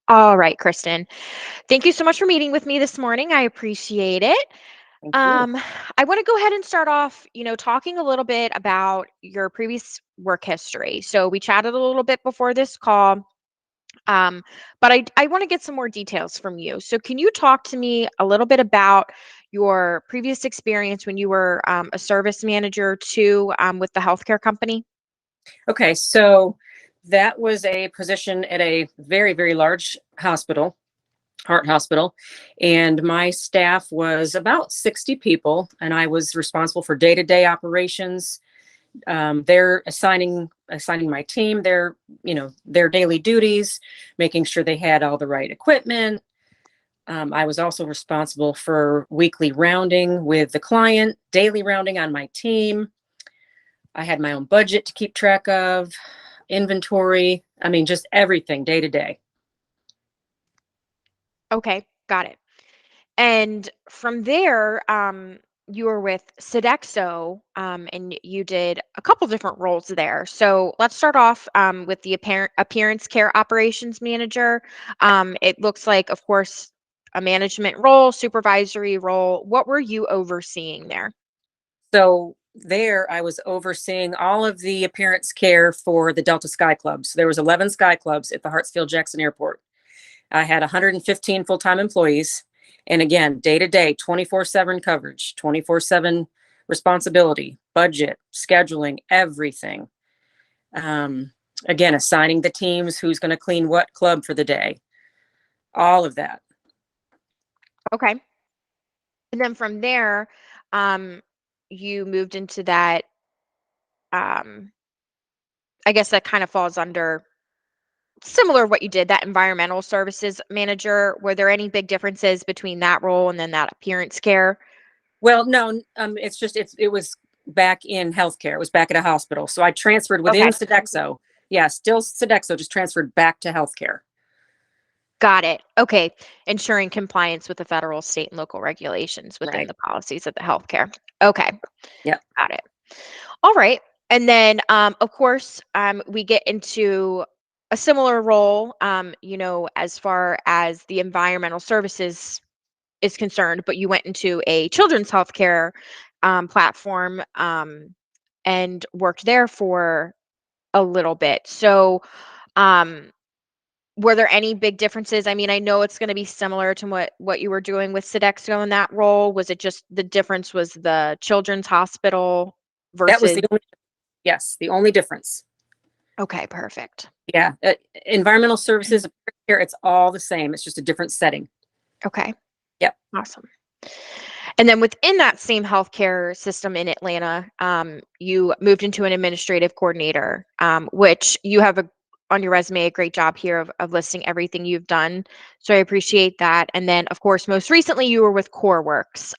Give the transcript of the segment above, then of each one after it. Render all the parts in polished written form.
All right, Kristen. Thank you so much for meeting with me this morning. I appreciate it. Thank you. Um, I want to go ahead and start off, talking a little bit about your previous work history. So we chatted a little bit before this call, um, but I want to get some more details from you. So can you talk to me a little bit about your previous experience when you were a service manager too with the healthcare company? Okay, so that was a position at a very, very large hospital, heart hospital, and my staff was about 60 people, and I was responsible for day-to-day operations. They're assigning my team their daily duties, making sure they had all the right equipment. I was also responsible for weekly rounding with the client, daily rounding on my team. I had my own budget to keep track of, inventory. I mean, just everything day to day. Okay, got it. And from there, you were with Sodexo, and you did a couple different roles there. So let's start off with the appearance care operations manager. It looks like, of course, a management role, supervisory role. What were you overseeing there? So there I was overseeing all of the appearance care for the Delta Sky Clubs. There was 11 Sky Clubs at the Hartsfield Jackson Airport. I had 115 full-time employees. And again, day to day, 24/7 coverage, 24/7 responsibility, budget, scheduling, everything. Um, Again, assigning the teams who's going to clean what club for the day, all of that. Okay. And then from there, um, you moved into that. Um, I guess that kind of falls under similar what you did, that environmental services manager. Were there any big differences between that role and then that appearance care? Well, no, it was back in healthcare. It was back at a hospital. So I transferred within Okay, Sodexo. Yeah, still Sodexo, just transferred back to healthcare. got it. Okay, ensuring compliance with the federal, state, and local regulations within Right. the policies of the healthcare. Okay, Yeah. got it. All right. And then, of course, we get into a similar role, as far as the environmental services is concerned, but you went into a children's healthcare platform and worked there for a little bit. So, um, were there any big differences? I mean, I know it's going to be similar to what you were doing with Sodexo in that role. Was it just the difference was the children's hospital That was versus? yes, the only difference. Okay, perfect. Yeah. Environmental services, care, it's all the same. It's just a different setting. Okay, Yep. awesome. And then within that same healthcare system in Atlanta, you moved into an administrative coordinator, which you have on your resume a great job here of listing everything you've done. So I appreciate that. And then, of course, most recently you were with CoreWorks.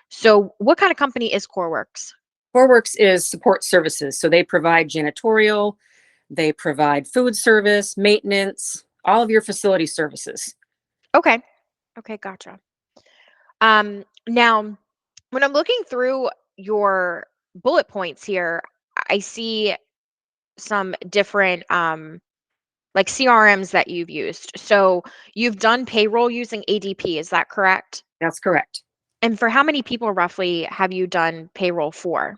So what kind of company is CoreWorks? CoreWorks is support services. So they provide janitorial, they provide food service, maintenance, all of your facility services. Okay. Okay, gotcha. Now, when I'm looking through your bullet points here, I see some different like CRMs that you've used. So you've done payroll using ADP, is that correct? That's correct. And for how many people roughly have you done payroll for?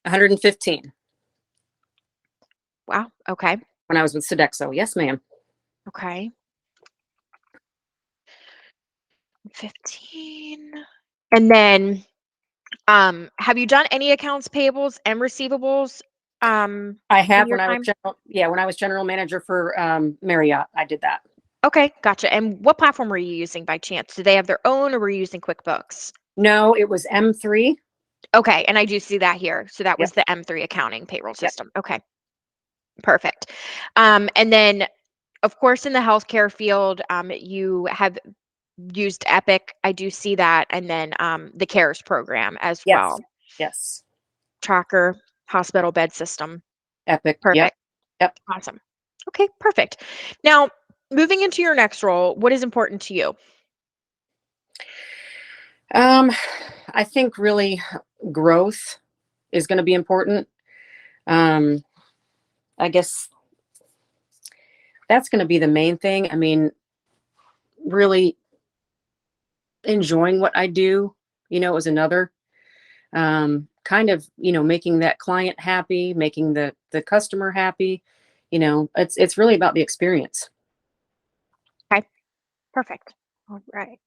115 Wow. Okay. when I was with Sodexo. Yes, ma'am. Okay. 15. And then have you done any accounts payables and receivables I in have your when I was time? when I was general manager for Marriott, I did that. Okay, gotcha. And what platform were you using by chance? Do they have their own or were you using QuickBooks? No, it was M3. Okay, and I do see that here. So that Yep. was the M3 accounting payroll Yep. system. Okay, perfect. And then, of course, in the healthcare field, you have used Epic. I do see that. And then the CARES program as Yes. well. Yes. Tracker, hospital bed system. Epic. Yep. Perfect. Yep. Awesome. Okay, perfect. Now, moving into your next role, what is important to you? Um, I think really growth is going to be important. Um, I guess that's going to be the main thing. I mean, really enjoying what I do, is another, kind of, making that client happy, making the customer happy. It's really about the experience. Okay, perfect. All right.